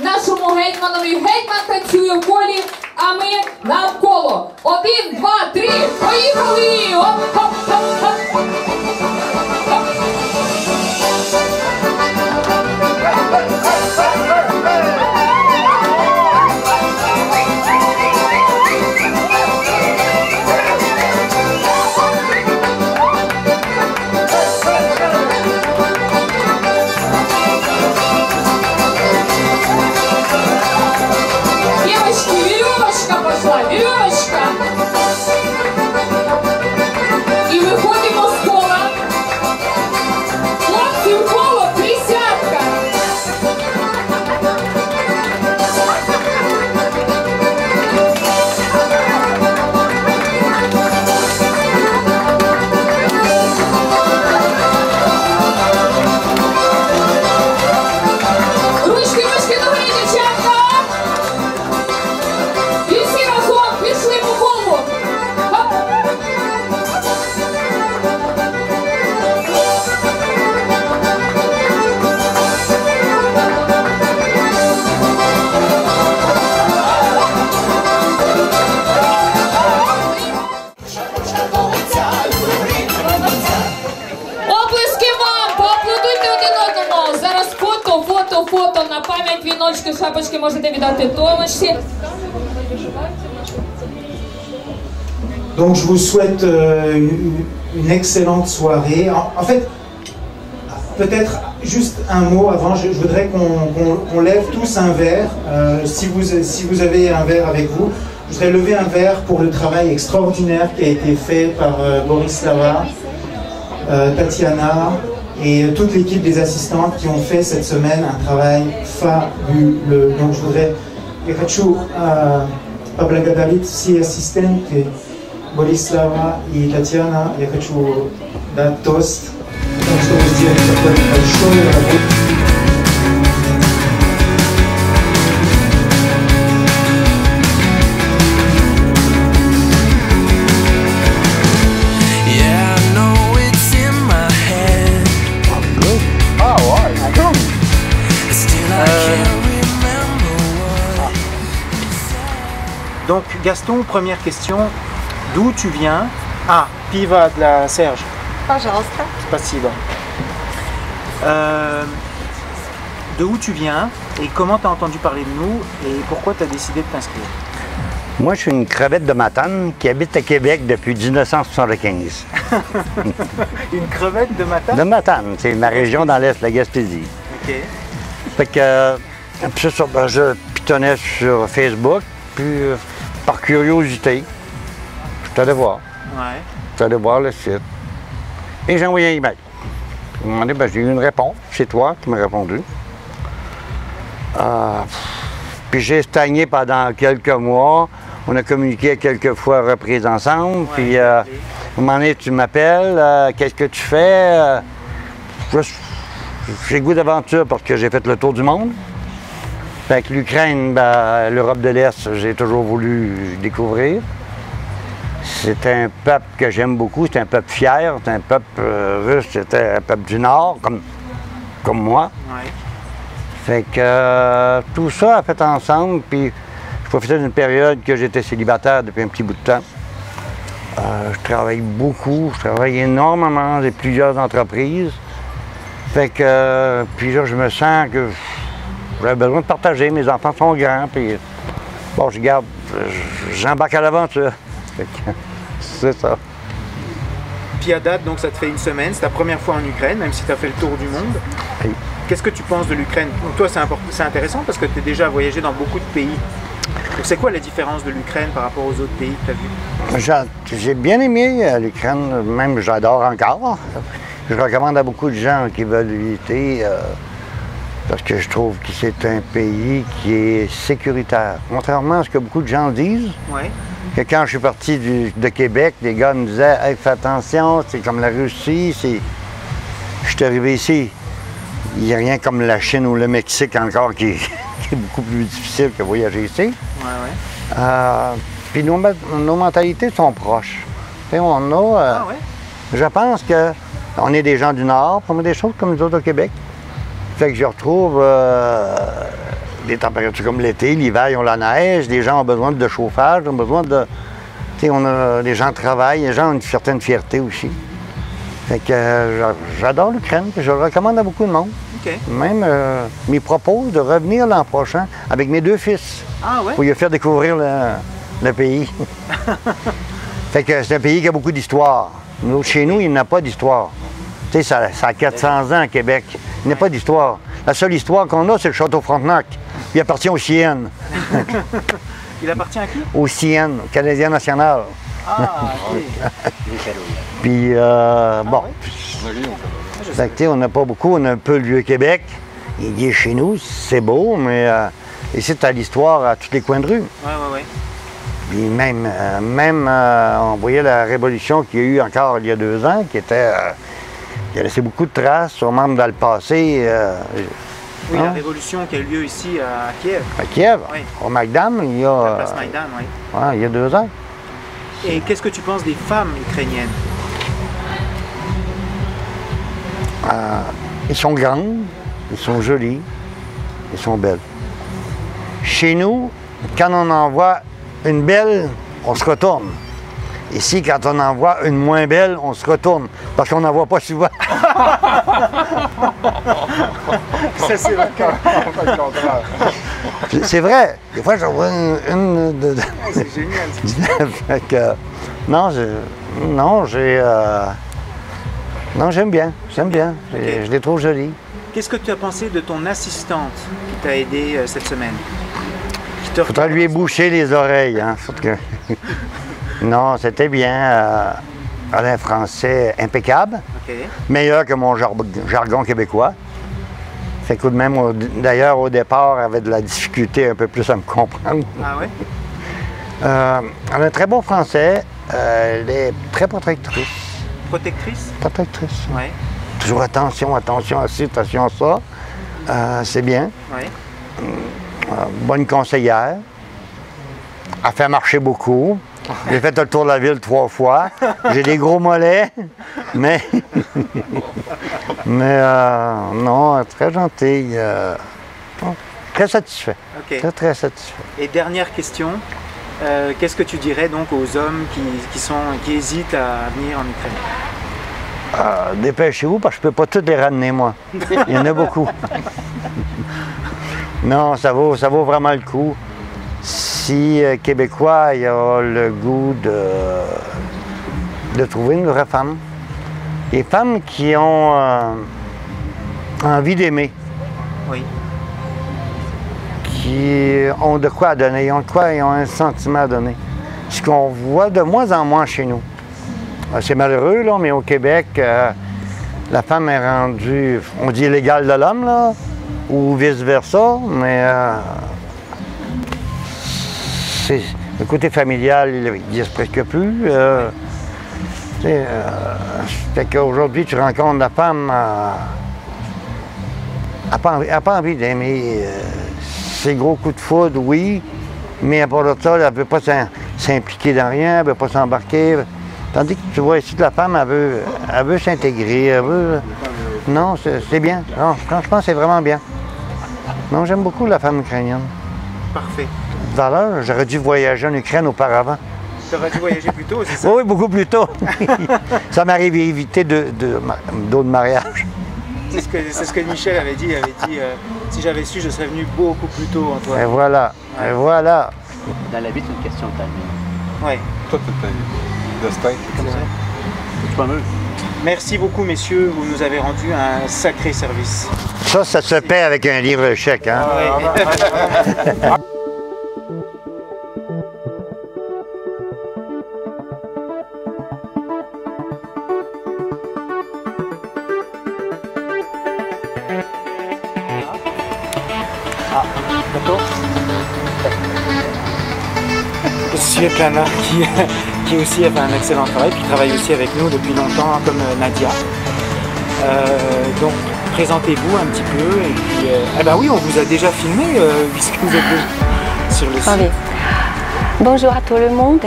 Нашому гетьманові гетьман танцює в колі, а ми навколо. 1, 2, 3, поїхали! Оп, хоп, хоп, хоп. Фото на пам'ять, віночки, шапочки можете віддати Томаші. Donc je vous souhaite une excellente soirée. En fait, peut-être juste un mot avant, je voudrais qu'on lève tous un verre. Si vous avez un verre avec vous, je voudrais lever un verre pour le travail extraordinaire qui a été fait par Borislava, Tatiana, et toute l'équipe des assistantes qui ont fait cette semaine un travail fabuleux. Donc je voudrais, я хочу поблагодарить все ассистенты Борислава и Татьяна. Я хочу дать тост, потому что вы сделали такой большой работу. Donc Gaston, première question, d'où tu viens? Ah, Piva de la Serge. Пожалуйста. Спасибо. De où tu viens et comment tu as entendu parler de nous et pourquoi tu as décidé de t'inscrire? Moi, je suis une crevette de Matane qui habite à Québec depuis 1975. Une crevette de Matane? De Matane, c'est ma région dans l'Est, la Gaspésie. Ok. Fait que, puis ça, ben, je pitonnais sur Facebook, puis par curiosité, je suis allé voir. Ouais. Je suis allé voir le site. Et j'ai envoyé un email. Puis, à un moment donné, ben, j'ai eu une réponse. C'est toi qui m'as répondu. Puis j'ai stagné pendant quelques mois. On a communiqué quelques fois reprises ensemble. Ouais, puis à un moment donné, tu m'appelles. Qu'est-ce que tu fais? J'ai goût d'aventure parce que j'ai fait le tour du monde. Fait que l'Ukraine, ben, l'Europe de l'Est, j'ai toujours voulu découvrir. C'est un peuple que j'aime beaucoup, c'est un peuple fier, c'est un peuple russe, c'était un peuple du Nord, comme moi. Ouais. Fait que tout ça a fait ensemble, puis je profitais d'une période que j'étais célibataire depuis un petit bout de temps. Je travaille beaucoup, je travaille énormément, j'ai plusieurs entreprises. Fait que, puis là, je me sens que j'avais besoin de partager, mes enfants sont grands, puis bon, j'embarque à l'aventure. C'est ça. Puis à date, donc ça te fait une semaine, c'est ta première fois en Ukraine, même si tu as fait le tour du monde. Oui. Qu'est-ce que tu penses de l'Ukraine? Donc toi, c'est intéressant parce que tu as déjà voyagé dans beaucoup de pays. Donc c'est quoi la différence de l'Ukraine par rapport aux autres pays que tu as vus? J'ai bien aimé l'Ukraine, même j'adore encore. Je recommande à beaucoup de gens qui veulent visiter parce que je trouve que c'est un pays qui est sécuritaire. Contrairement à ce que beaucoup de gens disent, ouais. Que quand je suis parti de Québec, les gars me disaient hey, « Fais attention, c'est comme la Russie, Je suis arrivé ici, il n'y a rien comme la Chine ou le Mexique encore qui est beaucoup plus difficile que voyager ici. Ouais, ouais. Puis nos mentalités sont proches. Et on a, ouais. Je pense qu'on est des gens du Nord, on a des choses comme nous autres au Québec. Fait que je retrouve des températures comme l'été, l'hiver, ils ont la neige, les gens ont besoin de chauffage, ont besoin de... les gens travaillent, les gens ont une certaine fierté aussi. Fait que j'adore l'Ukraine, je le recommande à beaucoup de monde. OK. Même, me propose de revenir l'an prochain avec mes 2 fils. Ah ouais? Pour lui faire découvrir le pays. Fait que c'est un pays qui a beaucoup d'histoire. Nous, chez nous, il n'y a pas d'histoire. Tu sais, ça a 400 ans à Québec. Il n'y a pas d'histoire. La seule histoire qu'on a, c'est le château Frontenac. Il appartient aux Siennes. Il appartient à qui? Aux Siennes, au Canadien national. Ah, OK. Puis, bon. Fait que, tu sais, on n'a pas beaucoup. On a un peu le Vieux-Québec. Il est chez nous, c'est beau, mais ici, tu as l'histoire à tous les coins de rue. Ouais. Puis même, on voyait la révolution qu'il y a eu encore il y a 2 ans, qui a laissé beaucoup de traces, sûrement dans le passé. Oui, hein? la révolution qui a eu lieu ici à Kiev. À Kiev, Oui. au Maïdan, il y a... La place Maïdan, oui. ouais, il y a 2 ans. Et qu'est-ce que tu penses des femmes ukrainiennes? Ils sont grandes, ils sont jolies, ils sont belles. Chez nous, quand on en voit une belle, on se retourne. Ici, quand on en voit une moins belle, on se retourne, parce qu'on n'en voit pas souvent. Ça, c'est vrai. C'est vrai. Des fois, j'en vois une C'est génial. Fait que, non, j'aime bien. Ok. Je les trouve jolies. Qu'est-ce que tu as pensé de ton assistante qui t'a aidé cette semaine? Faudrait lui boucher les oreilles, hein. Faut que... Non, c'était bien. Elle a un français impeccable, OK. meilleur que mon jargon québécois. Fait que même, d'ailleurs, au départ, elle avait de la difficulté un peu plus à me comprendre. Ah ouais? Elle a un très beau français. Elle est très protectrice. Protectrice? Protectrice. Ouais. Toujours attention à ci, attention à ça. C'est bien. Ouais. Bonne conseillère. Elle fait marcher beaucoup. J'ai fait le tour de la ville 3 fois. J'ai des gros mollets, mais non, très gentille. Très satisfait. OK. Très, très satisfait. Et dernière question, qu'est-ce que tu dirais donc aux hommes qui hésitent à venir en Ukraine? Dépêchez-vous parce que je ne peux pas toutes les ramener, moi. Il y en a beaucoup. Non, ça vaut vraiment le coup. Si Québécois il a le goût de trouver une vraie femme, des femmes qui ont envie d'aimer, Oui. qui ont de quoi à donner, ils ont un sentiment à donner. Ce qu'on voit de moins en moins chez nous. C'est malheureux, là, mais au Québec, la femme est rendue, on dit l'égale de l'homme, là, ou vice-versa, mais le côté familial, il n'existe presque plus. Fait qu'aujourd'hui, tu rencontres la femme, elle n'a pas envie d'aimer. Ses gros coups de foudre, oui, mais à part de ça, elle ne veut pas s'impliquer dans rien, elle ne veut pas s'embarquer. Tandis que tu vois ici, la femme, elle veut s'intégrer, elle veut... Non, c'est bien. Non, franchement, c'est vraiment bien. Non, j'aime beaucoup la femme ukrainienne. Parfait. D'ailleurs, j'aurais dû voyager en Ukraine auparavant. Tu aurais dû voyager plus tôt, c'est ça? Oui, beaucoup plus tôt. Ça m'arrive d'éviter d'autres mariages. C'est ce que Michel avait dit. Il avait dit si j'avais su, je serais venu beaucoup plus tôt, Antoine. Et voilà, et voilà. Dans la vie, c'est une question de timing. Ouais. Toi, t'es destin, comme ça. C'est pas mieux. Merci beaucoup, messieurs. Vous nous avez rendu un sacré service. Ça se paie avec un livre chèque, hein? Ouais. D'accord. Monsieur Plana qui aussi a fait un excellent travail, puis travaille aussi avec nous depuis longtemps, comme Nadia. Donc présentez-vous un petit peu, et puis eh ben oui, on vous a déjà filmé puisque vous êtes sur le site. Oui. Bonjour à tout le monde.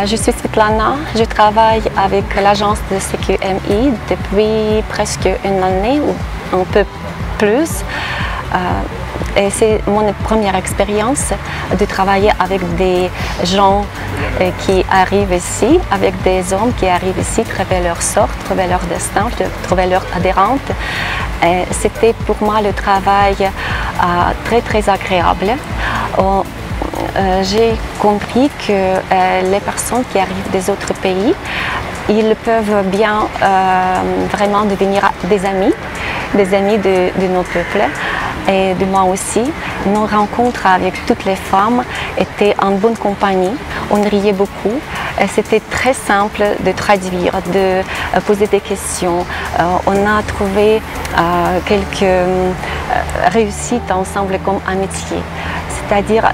Je suis Svetlana. Je travaille avec l'agence de CQMI depuis presque une année ou un peu plus. et c'est mon première expérience de travailler avec des gens qui arrivent ici, avec des hommes qui arrivent ici, trouver leur sort, trouver leur destin, trouver leur adhérente. C'était pour moi le travail très très agréable. J'ai compris que les personnes qui arrivent des autres pays, ils peuvent bien vraiment devenir des amis de nos peuples et de moi aussi. Nos rencontres avec toutes les femmes étaient en bonne compagnie, on riait beaucoup. C'était très simple de traduire, de poser des questions. On a trouvé quelques réussites ensemble comme amitié. C'est-à-dire,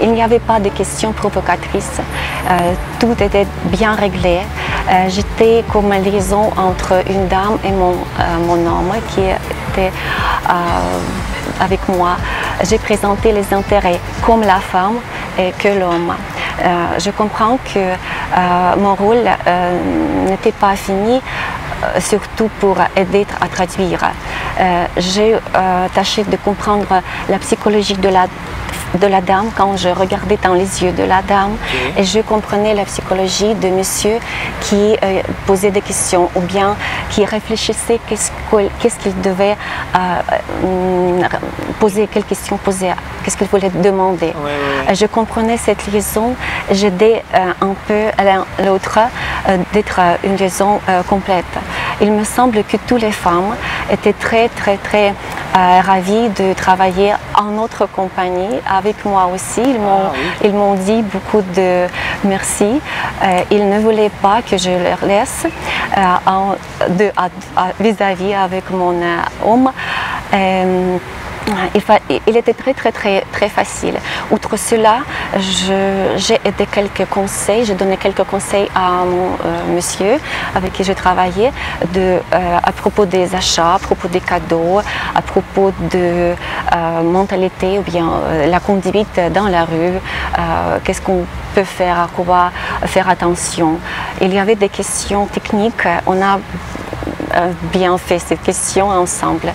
il n'y avait pas de questions provocatrices, tout était bien réglé. J'étais comme liaison entre une dame et mon homme qui était avec moi. J'ai présenté les intérêts comme la femme et que l'homme. Je comprends que mon rôle n'était pas fini, surtout pour aider à traduire. J'ai tâché de comprendre la psychologie de la dame quand je regardais dans les yeux de la dame et je comprenais la psychologie de monsieur qui posait des questions ou bien qui réfléchissait qu'est-ce qu'il devait poser, quelles questions poser, qu'est-ce qu'il voulait demander. Je comprenais cette liaison, j'aidais un peu l'un l'autre d'être une liaison complète. Il me semble que toutes les femmes étaient très ravies de travailler en notre compagnie, avec moi aussi. Ils m'ont dit beaucoup de merci. Ils ne voulaient pas que je leur laisse vis-à-vis avec mon homme. Il était très facile. Outre cela, j'ai aidé quelques conseils, j'ai donné quelques conseils à mon monsieur avec qui je travaillais à propos des achats, à propos des cadeaux, à propos de mentalité ou bien la conduite dans la rue, qu'est-ce qu'on peut faire, à quoi faire attention. Il y avait des questions techniques, on a bien fait ces questions ensemble.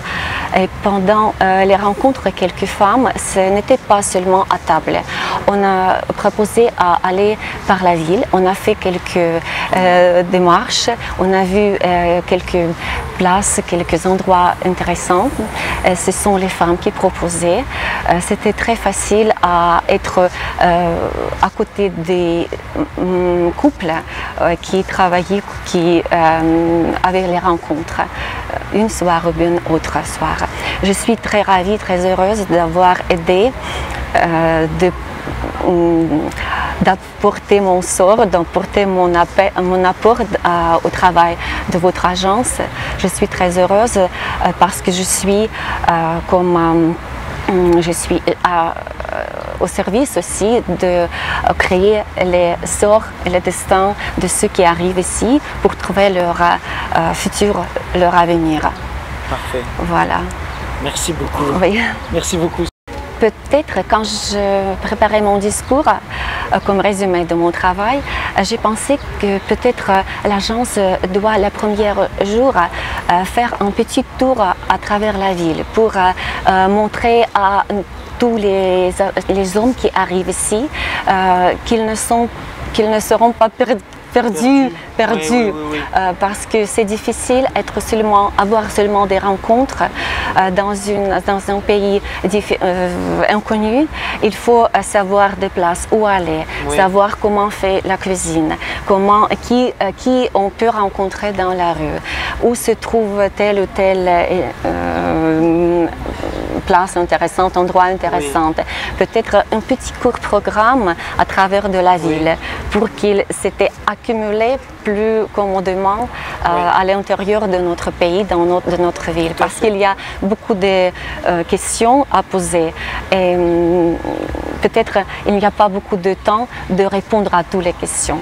Et pendant les rencontres avec quelques femmes, ce n'était pas seulement à table. On a proposé à aller par la ville, on a fait quelques démarches, on a vu quelques places, quelques endroits intéressants. Ce sont les femmes qui proposaient. C'était très facile à être à côté des couples qui travaillaient, qui avaient les rencontres. Une soirée ou bien autre soir. Je suis très ravie, très heureuse d'avoir aidé, d'apporter mon sort, d'apporter mon apport au travail de votre agence. Je suis très heureuse parce que je suis au service aussi de créer les sorts et les destins de ceux qui arrivent ici pour trouver leur futur, leur avenir. Parfait. Voilà. Merci beaucoup. Oui. Merci beaucoup. Peut-être quand je préparais mon discours comme résumé de mon travail, j'ai pensé que peut-être l'agence doit le premier jour faire un petit tour à travers la ville pour montrer à tous les hommes qui arrivent ici qu'ils ne seront pas perdus, oui. parce que c'est difficile avoir seulement des rencontres dans un pays inconnu. Il faut savoir des places où aller, savoir comment fait la cuisine, qui on peut rencontrer dans la rue, où se trouve telle ou telle place intéressante, endroit intéressant. Peut-être un petit court programme à travers de la ville pour qu'il s'était accumulé plus commodément à l'intérieur de notre pays, de notre ville, parce qu'il y a beaucoup de questions à poser et peut-être il n'y a pas beaucoup de temps de répondre à toutes les questions.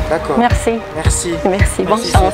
D'accord. Merci. Merci. Merci. Bonne chance.